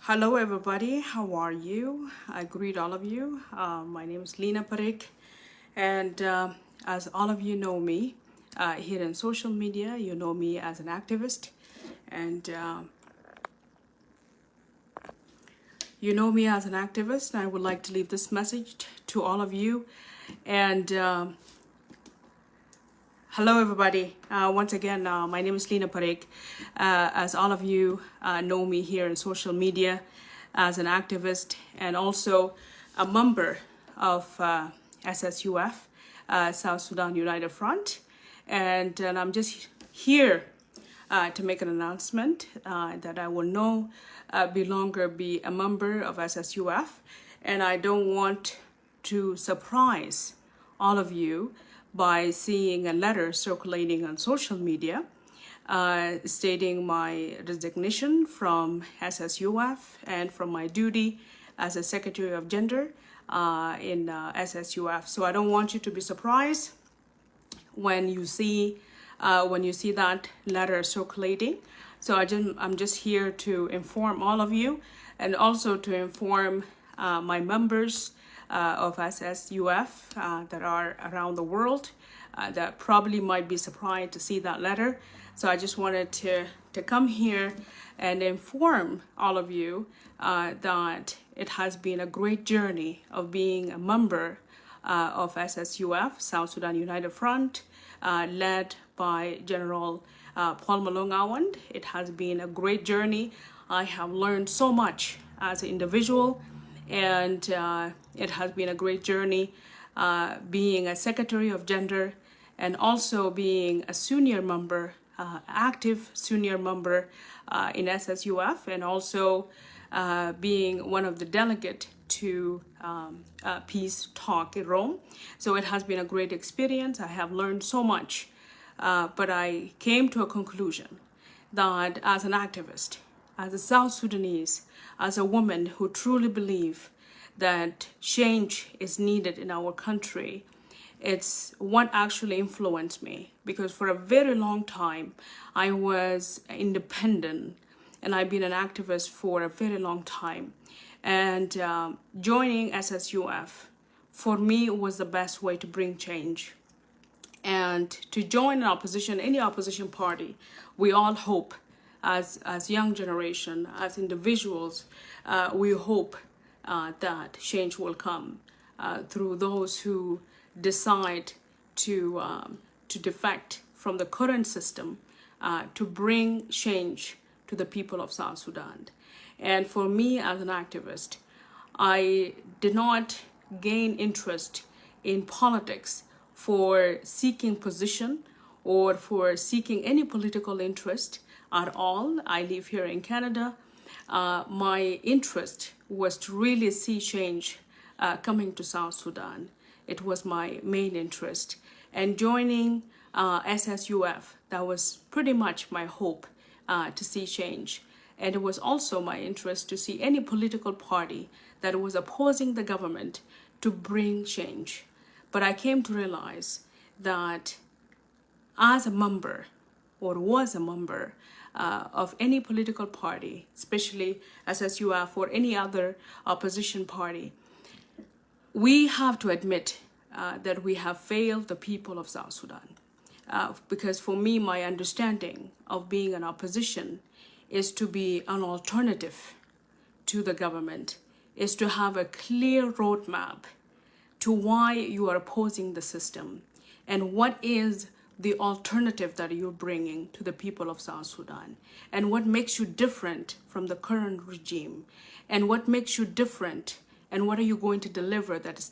Hello everybody, how are you? I greet all of you. My name is Lina PAREK, and as all of you know me, here in social media, you know me as an activist, and I would like to leave this message to all of you. And hello everybody. Once again, my name is Lina PAREK. As all of you know me here in social media as an activist and also a member of SSUF, South Sudan United Front. And I'm just here to make an announcement that I will no longer be a member of SSUF, and I don't want to surprise all of you by seeing a letter circulating on social media stating my resignation from SSUF and from my duty as a Secretary of Gender in SSUF. So I don't want you to be surprised when you see that letter circulating. So I'm just here to inform all of you, and also to inform my members of SSUF that are around the world that probably might be surprised to see that letter. So I just wanted to come here and inform all of you that it has been a great journey of being a member of SSUF, South Sudan United Front, led by General Paul Malong. It has been a great journey. I have learned so much as an individual, and it has been a great journey being a Secretary of Gender and also being a senior member, active senior member in SSUF, and also being one of the delegates to Peace Talk in Rome. So it has been a great experience. I have learned so much, but I came to a conclusion that as an activist, as a South Sudanese, as a woman who truly believes that change is needed in our country, it's what actually influenced me, because for a very long time I was independent and I've been an activist for a very long time. And joining SSUF for me was the best way to bring change. And to join an opposition, any opposition party, we all hope as young generation, as individuals, we hope that change will come through those who decide to defect from the current system to bring change to the people of South Sudan. And for me as an activist, I did not gain interest in politics for seeking position or for seeking any political interest at all. I live here in Canada. My interest was to really see change coming to South Sudan. It was my main interest. And joining SSUF, that was pretty much my hope to see change. And it was also my interest to see any political party that was opposing the government to bring change. But I came to realize that as a member, or was a member of any political party, especially SSUF or any other opposition party, we have to admit that we have failed the people of South Sudan. Because for me, my understanding of being an opposition is to be an alternative to the government, is to have a clear roadmap to why you are opposing the system and what is the alternative that you're bringing to the people of South Sudan, and what makes you different from the current regime, and what makes you different, and what are you going to deliver that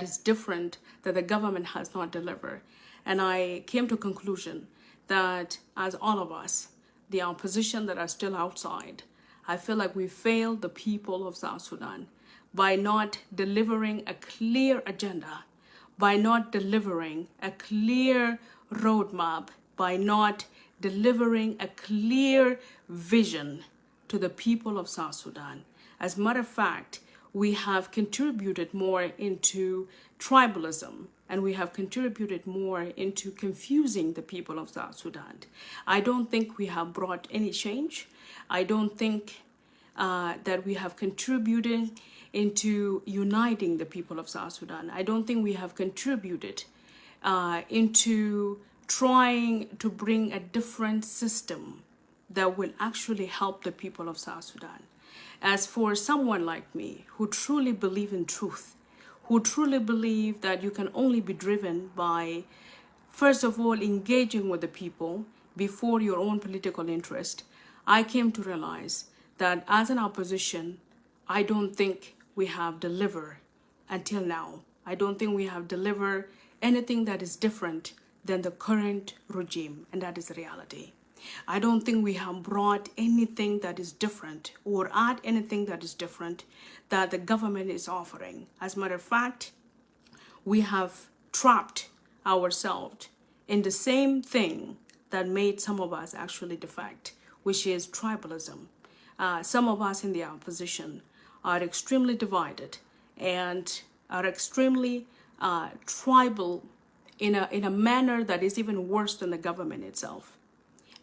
is different, that the government has not delivered. And I came to a conclusion that as all of us, the opposition that are still outside, I feel like we failed the people of South Sudan by not delivering a clear agenda, by not delivering a clear roadmap, by not delivering a clear vision to the people of South Sudan. As a matter of fact, we have contributed more into tribalism, and we have contributed more into confusing the people of South Sudan. I don't think we have brought any change. I don't think that we have contributed into uniting the people of South Sudan. I don't think we have contributed into trying to bring a different system that will actually help the people of South Sudan. As for someone like me who truly believe in truth, who truly believe that you can only be driven by, first of all, engaging with the people before your own political interest, I came to realize that as an opposition, I don't think we have delivered until now. I don't think we have delivered anything that is different than the current regime, and that is the reality. I don't think we have brought anything that is different or add anything that is different that the government is offering. As a matter of fact, we have trapped ourselves in the same thing that made some of us actually defect, which is tribalism. Some of us in the opposition are extremely divided and are extremely tribal in a manner that is even worse than the government itself.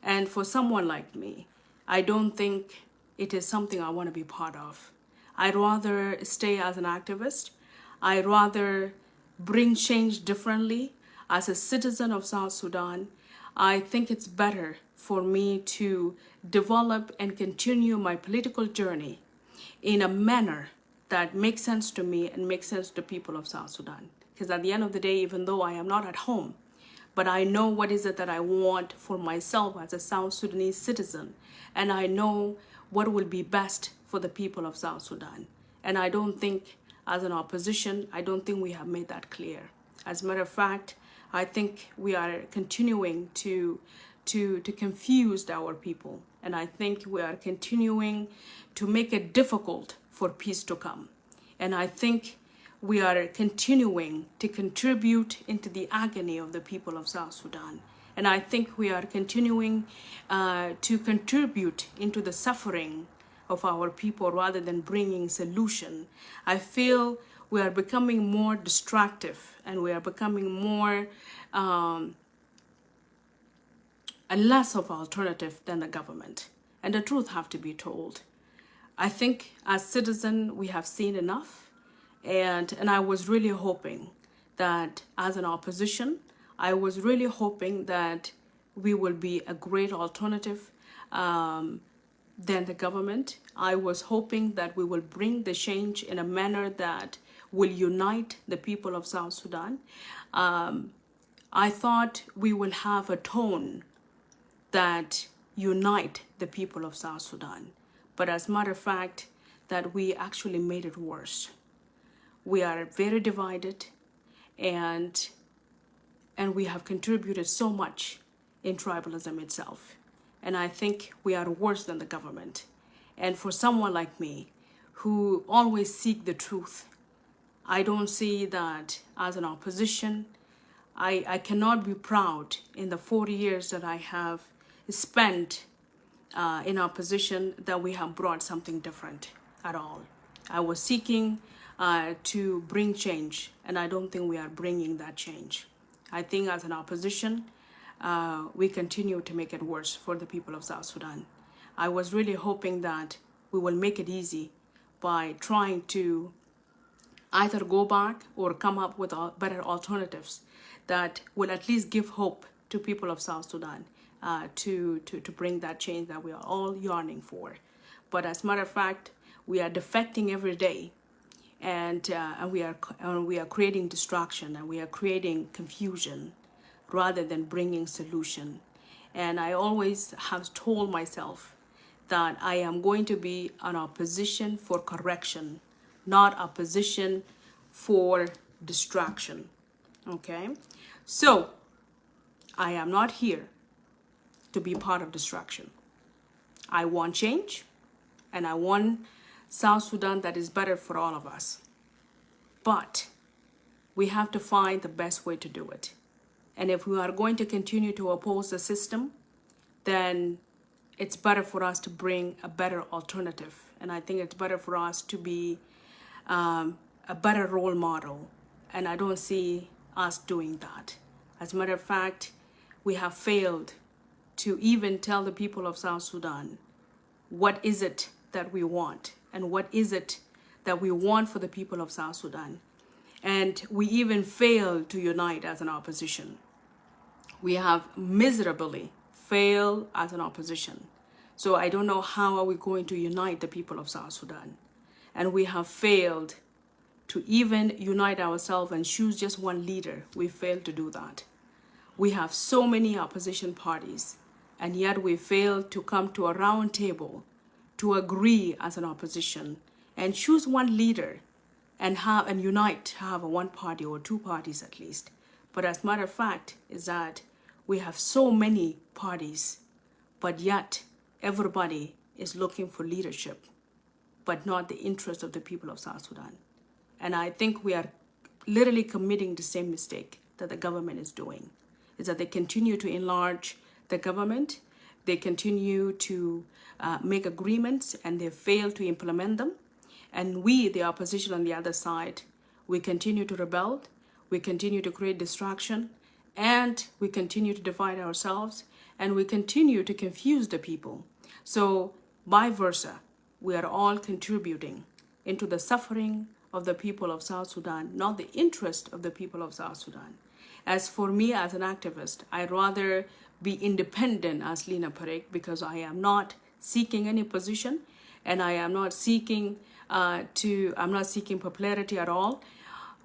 And for someone like me, I don't think it is something I want to be part of. I'd rather stay as an activist. I'd rather bring change differently. As a citizen of South Sudan, I think it's better for me to develop and continue my political journey in a manner that makes sense to me and makes sense to people of South Sudan. Because at the end of the day, even though I am not at home, but I know what is it that I want for myself as a South Sudanese citizen, and I know what will be best for the people of South Sudan. And I don't think, as an opposition, I don't think we have made that clear. As a matter of fact, I think we are continuing to confuse our people, and I think we are continuing to make it difficult for peace to come. And I think we are continuing to contribute into the agony of the people of South Sudan. And I think we are continuing to contribute into the suffering of our people rather than bringing solution. I feel we are becoming more destructive and we are becoming more and less of alternative than the government. And the truth have to be told. I think as citizens, we have seen enough. And I was really hoping that as an opposition, I was really hoping that we will be a great alternative than the government. I was hoping that we will bring the change in a manner that will unite the people of South Sudan. I thought we will have a tone that unite the people of South Sudan. But as a matter of fact, that we actually made it worse. We are very divided, and we have contributed so much in tribalism itself. And I think we are worse than the government. And for someone like me, who always seek the truth, I don't see that as an opposition. I cannot be proud in the 40 years that I have spent in opposition that we have brought something different at all. I was seeking to bring change, and I don't think we are bringing that change. I think as an opposition, we continue to make it worse for the people of South Sudan. I was really hoping that we will make it easy by trying to either go back or come up with better alternatives that will at least give hope to people of South Sudan to bring that change that we are all yearning for. But as a matter of fact, we are defecting every day. And we are creating distraction, and we are creating confusion rather than bringing solution. And I always have told myself that I am going to be an opposition for correction, not opposition for distraction. Okay? So I am not here to be part of distraction. I want change, and I want South Sudan that is better for all of us. But we have to find the best way to do it. And if we are going to continue to oppose the system, then it's better for us to bring a better alternative. And I think it's better for us to be a better role model. And I don't see us doing that. As a matter of fact, we have failed to even tell the people of South Sudan what is it that we want and what is it that we want for the people of South Sudan. And we even failed to unite as an opposition. We have miserably failed as an opposition. So I don't know how are we going to unite the people of South Sudan. And we have failed to even unite ourselves and choose just one leader. We failed to do that. We have so many opposition parties, and yet we failed to come to a round table to agree as an opposition and choose one leader and unite, have a one party or two parties at least. But as a matter of fact is that we have so many parties, but yet everybody is looking for leadership, but not the interest of the people of South Sudan. And I think we are literally committing the same mistake that the government is doing, is that they continue to enlarge the government, they continue to make agreements, and they fail to implement them. And we, the opposition on the other side, we continue to rebel, we continue to create distraction, and we continue to divide ourselves, and we continue to confuse the people. So, vice versa, we are all contributing into the suffering of the people of South Sudan, not the interest of the people of South Sudan. As for me as an activist, I'd rather be independent as LINA PAREK, because I am not seeking any position, and I am not seeking I'm not seeking popularity at all.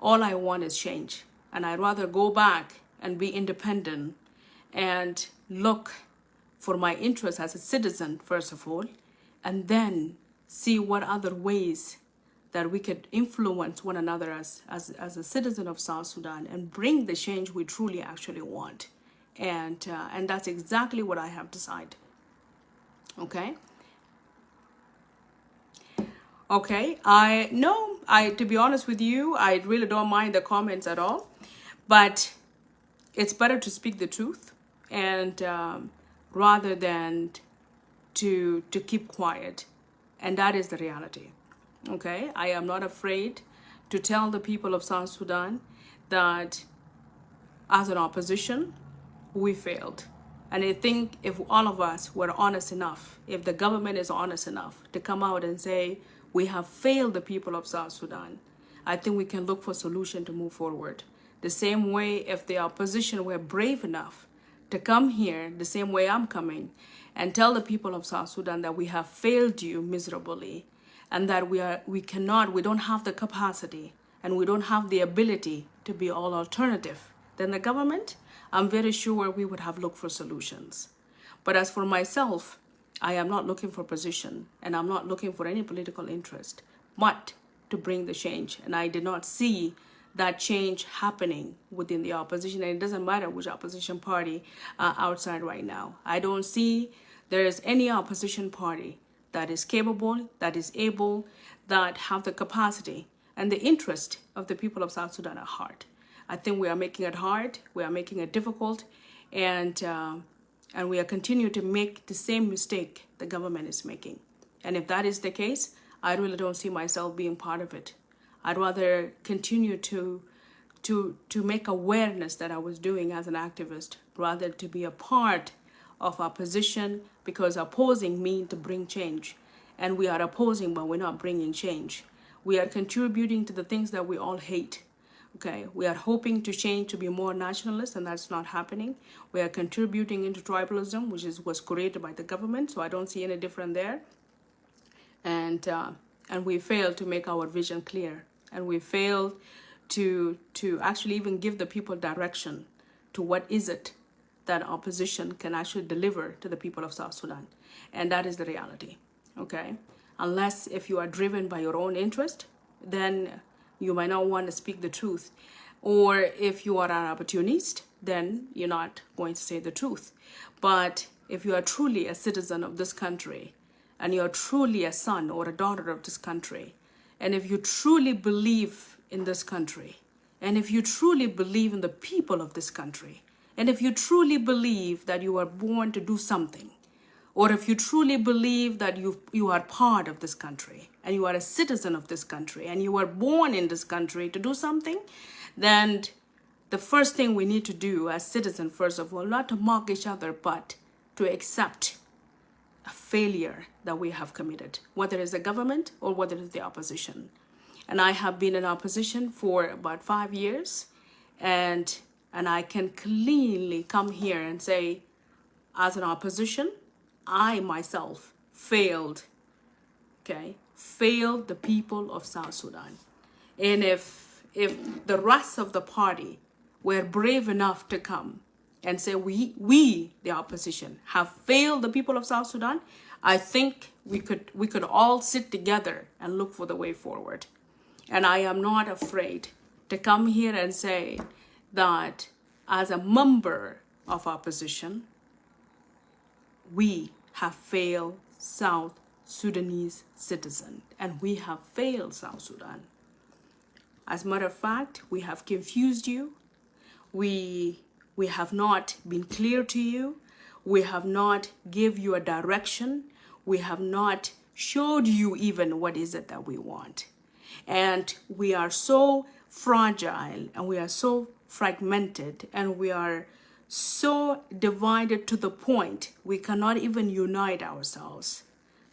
All I want is change, and I'd rather go back and be independent and look for my interests as a citizen first of all, and then see what other ways that we could influence one another as a citizen of South Sudan and bring the change we truly actually want. And that's exactly what I have decided. Okay. Okay. To be honest with you, I really don't mind the comments at all, but it's better to speak the truth and rather than to keep quiet. And that is the reality. Okay, I am not afraid to tell the people of South Sudan that as an opposition, we failed. And I think if all of us were honest enough, if the government is honest enough to come out and say, we have failed the people of South Sudan, I think we can look for a solution to move forward. The same way if the opposition were brave enough to come here, the same way I'm coming, and tell the people of South Sudan that we have failed you miserably, and that we don't have the capacity and we don't have the ability to be all alternative than the government, I'm very sure we would have looked for solutions. But as for myself, I am not looking for position, and I'm not looking for any political interest, but to bring the change. And I did not see that change happening within the opposition, and it doesn't matter which opposition party outside right now. I don't see there is any opposition party that is capable, that is able, that have the capacity and the interest of the people of South Sudan at heart. I think we are making it hard, we are making it difficult, and we are continuing to make the same mistake the government is making. And if that is the case, I really don't see myself being part of it. I'd rather continue to make awareness that I was doing as an activist, rather to be a part of opposition, because opposing means to bring change. And we are opposing, but we're not bringing change. We are contributing to the things that we all hate. Okay, we are hoping to change to be more nationalist, and that's not happening. We are contributing into tribalism, which was created by the government, so I don't see any different there. And we failed to make our vision clear, and we failed to actually even give the people direction to what is it that opposition can actually deliver to the people of South Sudan. And that is the reality, okay? Unless if you are driven by your own interest, then you might not want to speak the truth. Or if you are an opportunist, then you're not going to say the truth. But if you are truly a citizen of this country, and you're truly a son or a daughter of this country, and if you truly believe in this country, and if you truly believe in the people of this country, and if you truly believe that you are born to do something, or if you truly believe that you are part of this country, and you are a citizen of this country, and you were born in this country to do something, then the first thing we need to do as citizens, first of all, not to mock each other, but to accept a failure that we have committed, whether it's the government or whether it's the opposition. And I have been in opposition for about 5 years, and I can cleanly come here and say, as an opposition, I myself failed, okay, failed the people of South Sudan. And if the rest of the party were brave enough to come and say we the opposition have failed the people of South Sudan, I think we could all sit together and look for the way forward. And I am not afraid to come here and say that as a member of opposition, we have failed South Sudanese citizens, and we have failed South Sudan. As a matter of fact, we have confused you. We have not been clear to you. We have not give you a direction. We have not showed you even what is it that we want. And we are so fragile, and we are so fragmented, and we are so divided to the point we cannot even unite ourselves.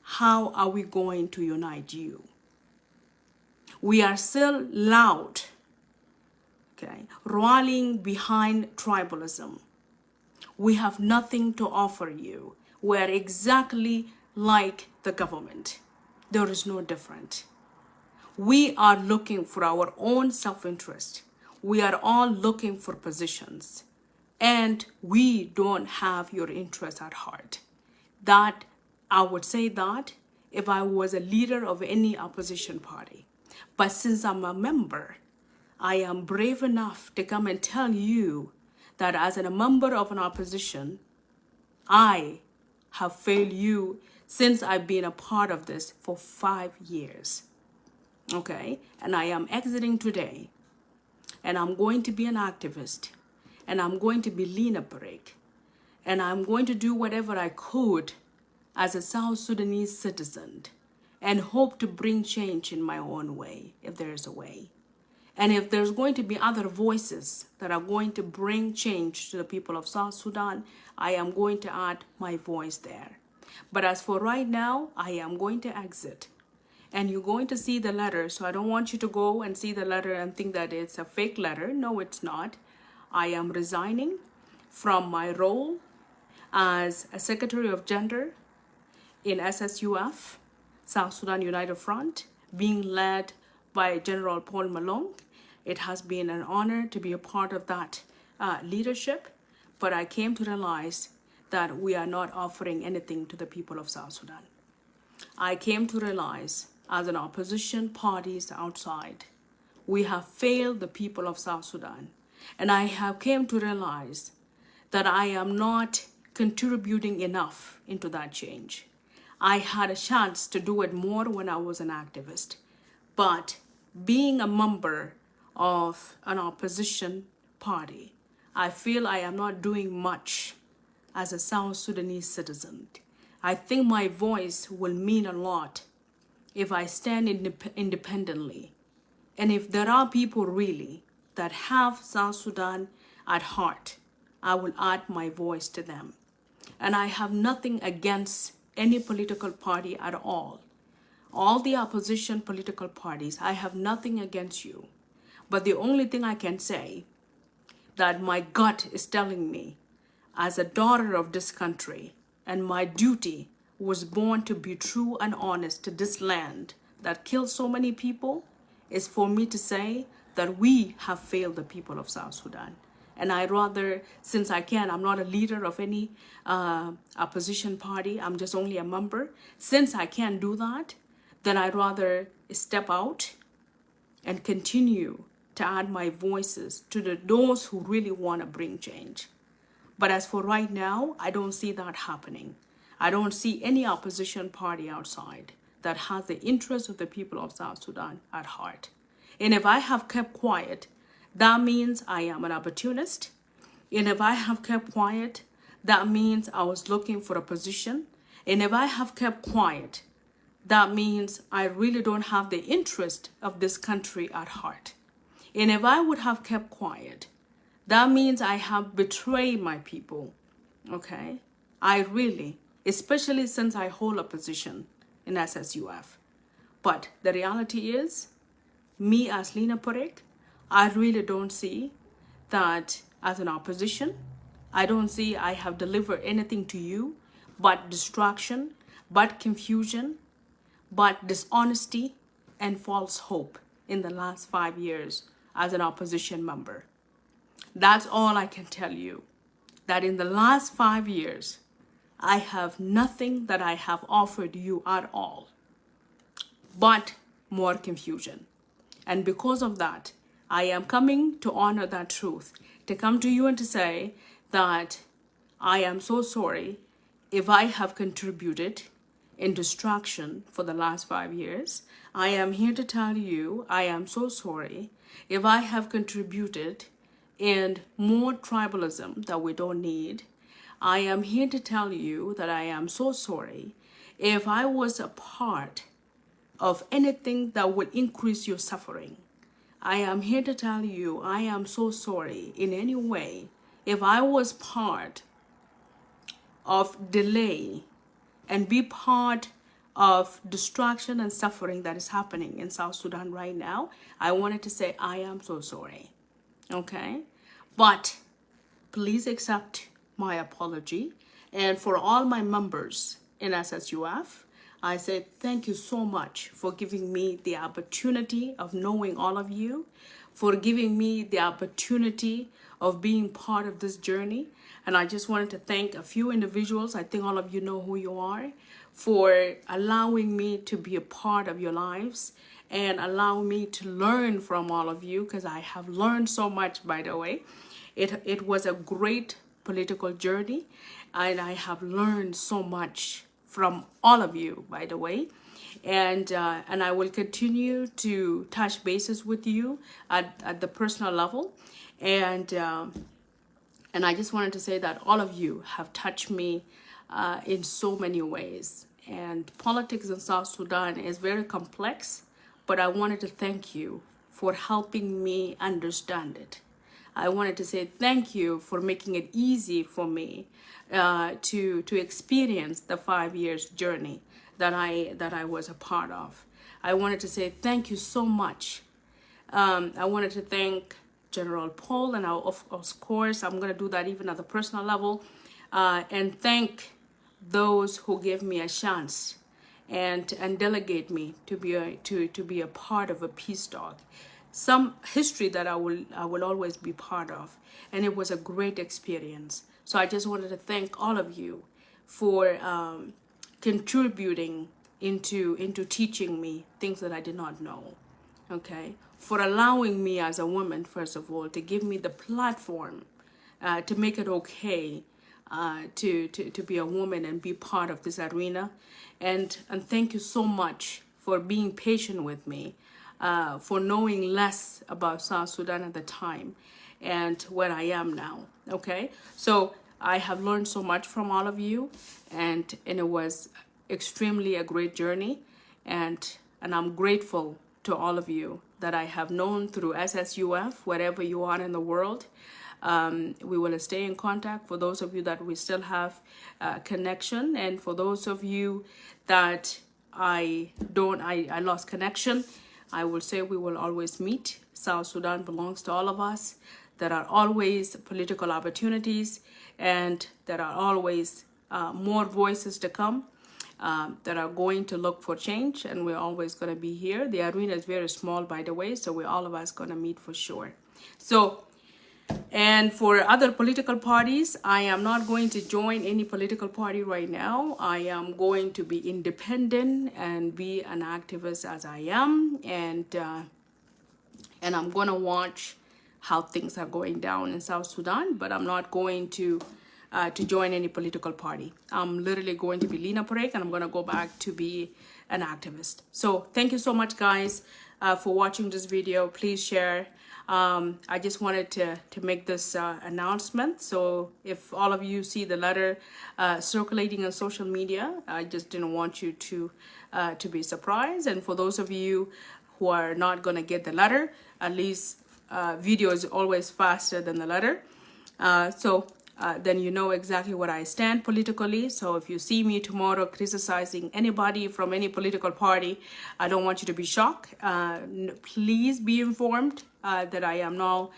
How are we going to unite you? We are still loud, okay, rallying behind tribalism. We have nothing to offer you. We are exactly like the government. There is no different. We are looking for our own self-interest. We are all looking for positions, and we don't have your interest at heart. That I would say that if I was a leader of any opposition party. But since I'm a member, I am brave enough to come and tell you that as a member of an opposition, I have failed you since I've been a part of this for 5 years. Okay? And I am exiting today. And I'm going to be an activist. And I'm going to be LINA PAREK. And I'm going to do whatever I could as a South Sudanese citizen and hope to bring change in my own way, if there is a way. And if there's going to be other voices that are going to bring change to the people of South Sudan, I am going to add my voice there. But as for right now, I am going to exit. And you're going to see the letter, so I don't want you to go and see the letter and think that it's a fake letter. No, it's not. I am resigning from my role as a Secretary of Gender in SSUF, South Sudan United Front, being led by General Paul Malong. It has been an honor to be a part of that leadership, but I came to realize that we are not offering anything to the people of South Sudan. I came to realize as an opposition parties outside, we have failed the people of South Sudan. And I have came to realize that I am not contributing enough into that change. I had a chance to do it more when I was an activist. But being a member of an opposition party, I feel I am not doing much as a South Sudanese citizen. I think my voice will mean a lot if I stand independently. And if there are people really that have South Sudan at heart, I will add my voice to them. And I have nothing against any political party at all. All the opposition political parties, I have nothing against you. But the only thing I can say that my gut is telling me as a daughter of this country, and my duty was born to be true and honest to this land that killed so many people, is for me to say that we have failed the people of South Sudan. And I rather, since I'm not a leader of any opposition party, I'm just only a member. Since I can't do that, then I'd rather step out and continue to add my voices to those who really want to bring change. But as for right now, I don't see that happening. I don't see any opposition party outside that has the interests of the people of South Sudan at heart. And if I have kept quiet, that means I am an opportunist. And if I have kept quiet, that means I was looking for a position. And if I have kept quiet, that means I really don't have the interest of this country at heart. And if I would have kept quiet, that means I have betrayed my people, okay? I really especially since I hold a position in SSUF. But the reality is, me as Lina PAREK, I really don't see that as an opposition. I don't see I have delivered anything to you but distraction, but confusion, but dishonesty and false hope in the last 5 years as an opposition member. That's all I can tell you, that in the last 5 years, I have nothing that I have offered you at all, but more confusion. And because of that, I am coming to honor that truth, to come to you and to say that I am so sorry if I have contributed in distraction for the last 5 years. I am here to tell you I am so sorry if I have contributed in more tribalism that we don't need. I am here to tell you that I am so sorry if I was a part of anything that would increase your suffering. I am here to tell you I am so sorry in any way if I was part of delay and be part of distraction and suffering that is happening in South Sudan right now. I wanted to say I am so sorry, okay? But please accept my apology. And for all my members in SSUF, I say thank you so much for giving me the opportunity of knowing all of you, for giving me the opportunity of being part of this journey. And I just wanted to thank a few individuals, I think all of you know who you are, for allowing me to be a part of your lives and allow me to learn from all of you, because I have learned so much, by the way. It was a great political journey, and I have learned so much from all of you, by the way. And I will continue to touch bases with you at the personal level. And I just wanted to say that all of you have touched me in so many ways. And politics in South Sudan is very complex, but I wanted to thank you for helping me understand it. I wanted to say thank you for making it easy for me to experience the 5 years journey that I was a part of. I wanted to say thank you so much. I wanted to thank General Paul, and of course I'm going to do that even at the personal level, and thank those who gave me a chance and delegate me to be a part of a peace talk, some history that I will always be part of. And it was a great experience. So I just wanted to thank all of you for contributing into teaching me things that I did not know, okay? For allowing me as a woman, first of all, to give me the platform to make it okay to be a woman and be part of this arena. And thank you so much for being patient with me, for knowing less about South Sudan at the time and where I am now, okay? So I have learned so much from all of you, and it was extremely a great journey, and I'm grateful to all of you that I have known through SSUF, wherever you are in the world. We will stay in contact for those of you that we still have connection, and for those of you that I lost connection, I will say we will always meet. South Sudan belongs to all of us. There are always political opportunities, and there are always more voices to come that are going to look for change, and we're always going to be here. The arena is very small, by the way, so we're all of us going to meet for sure. So, and for other political parties, I am not going to join any political party right now. I am going to be independent and be an activist as I am, and I'm going to watch how things are going down in South Sudan, but I'm not going to join any political party. I'm literally going to be Lina PAREK, and I'm going to go back to be an activist. So thank you so much, guys, for watching this video. Please share. I just wanted to make this announcement. So if all of you see the letter circulating on social media, I just didn't want you to be surprised. And for those of you who are not going to get the letter, at least video is always faster than the letter. So then you know exactly what I stand politically. So if you see me tomorrow criticizing anybody from any political party, I don't want you to be shocked. Please be informed that I am no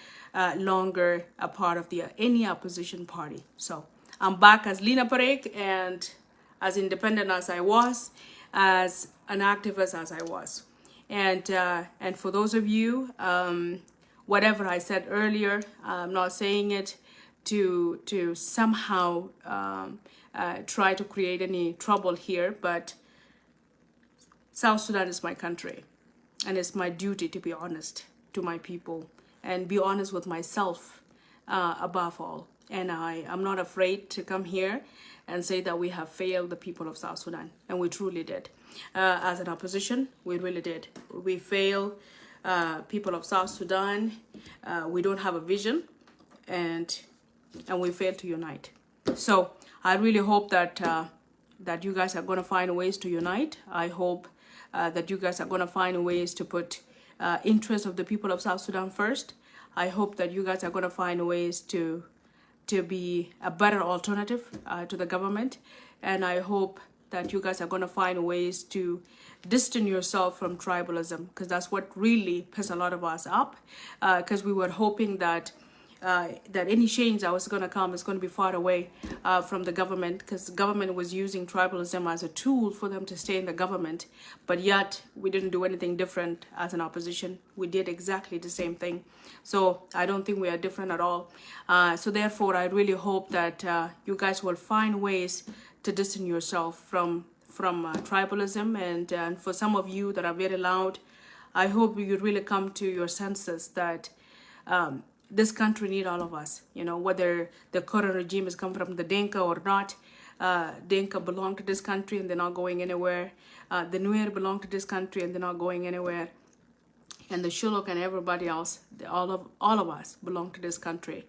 longer a part of any opposition party. So I'm back as Lina PAREK, and as independent as I was, as an activist as I was. And for those of you, whatever I said earlier, I'm not saying it to somehow try to create any trouble here, but South Sudan is my country, and it's my duty to be honest to my people and be honest with myself above all. And I'm not afraid to come here and say that we have failed the people of South Sudan, and we truly did. As an opposition, we really did. We failed people of South Sudan. We don't have a vision, and we failed to unite. So I really hope that that you guys are going to find ways to unite. I hope that you guys are going to find ways to put interests of the people of South Sudan first. I hope that you guys are going to find ways to be a better alternative to the government. And I hope that you guys are going to find ways to distance yourself from tribalism, because that's what really pissed a lot of us up, because we were hoping that that any change that was going to come is going to be far away from the government, because the government was using tribalism as a tool for them to stay in the government. But yet we didn't do anything different as an opposition. We did exactly the same thing. So I don't think we are different at all. So therefore, I really hope that you guys will find ways to distance yourself from tribalism. And for some of you that are very loud, I hope you really come to your senses that this country need all of us, whether the current regime is come from the Dinka or not. Dinka belong to this country and they're not going anywhere. The Nuer belong to this country and they're not going anywhere. And the Shuluk and everybody else, all of us belong to this country.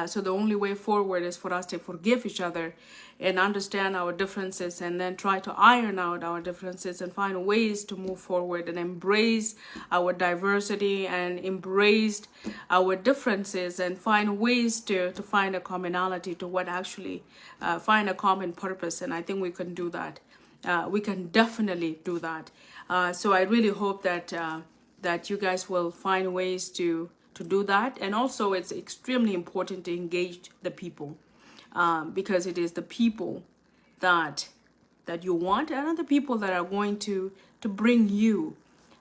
So the only way forward is for us to forgive each other and understand our differences, and then try to iron out our differences and find ways to move forward and embrace our diversity and embrace our differences and find ways to find a commonality to what actually find a common purpose. And I think we can do that. We can definitely do that. So I really hope that that you guys will find ways to do that. And also it's extremely important to engage the people, because it is the people that you want and the people that are going to bring you.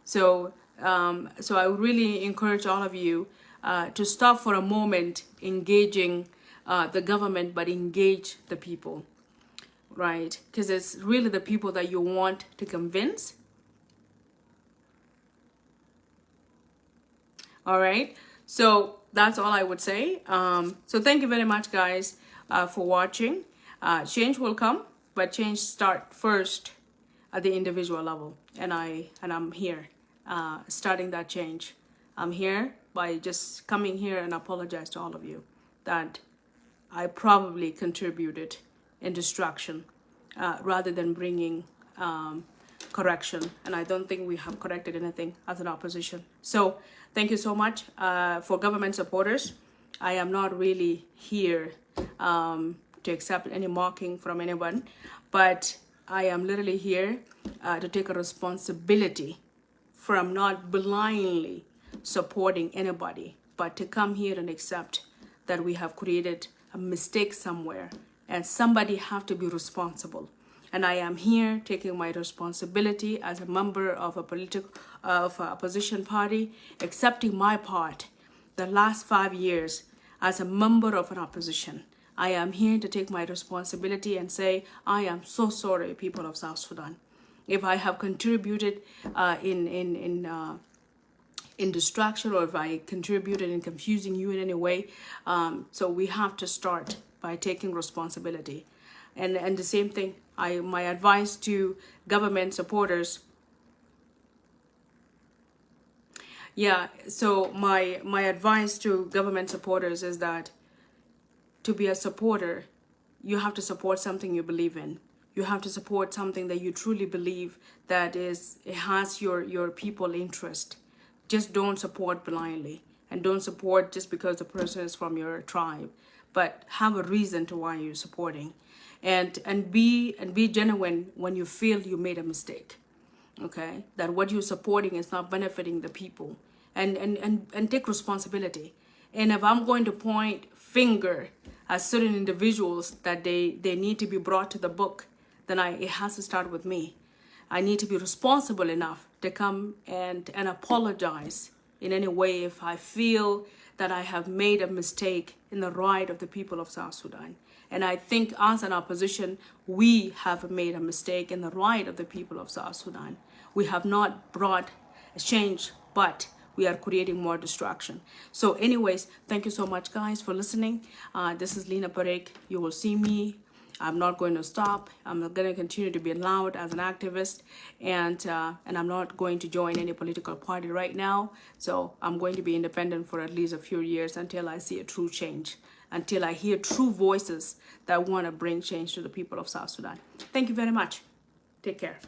So so I would really encourage all of you to stop for a moment engaging the government, but engage the people, right? Because it's really the people that you want to convince. All right, so that's all I would say. So thank you very much, guys, for watching. Change will come, but change start first at the individual level, and I'm here starting that change. I'm here by just coming here and apologize to all of you that I probably contributed in destruction rather than bringing correction, and I don't think we have corrected anything as an opposition. So thank you so much for government supporters. I am not really here to accept any mocking from anyone, but I am literally here to take a responsibility from not blindly supporting anybody, but to come here and accept that we have created a mistake somewhere and somebody have to be responsible. And I am here taking my responsibility as a member of a opposition party, accepting my part the last 5 years as a member of an opposition. I am here to take my responsibility and say, I am so sorry, people of South Sudan. If I have contributed in distraction, or if I contributed in confusing you in any way, so we have to start by taking responsibility. And the same thing, my advice to government supporters. Yeah, so my advice to government supporters is that to be a supporter, you have to support something you believe in. You have to support something that you truly believe that it has your people interest. Just don't support blindly, and don't support just because the person is from your tribe. but have a reason to why you're supporting, and be genuine when you feel you made a mistake. Okay, that what you're supporting is not benefiting the people, and take responsibility. And if I'm going to point finger at certain individuals that they need to be brought to the book, then it has to start with me. I need to be responsible enough to come and apologize in any way if I feel that I have made a mistake in the right of the people of South Sudan. And I think us in our position, we have made a mistake in the right of the people of South Sudan. We have not brought a change, but we are creating more destruction. So anyways, thank you so much, guys, for listening. This is LINA PAREK. You will see me. I'm not going to stop. I'm going to continue to be loud as an activist, and I'm not going to join any political party right now. So I'm going to be independent for at least a few years until I see a true change, until I hear true voices that want to bring change to the people of South Sudan. Thank you very much. Take care.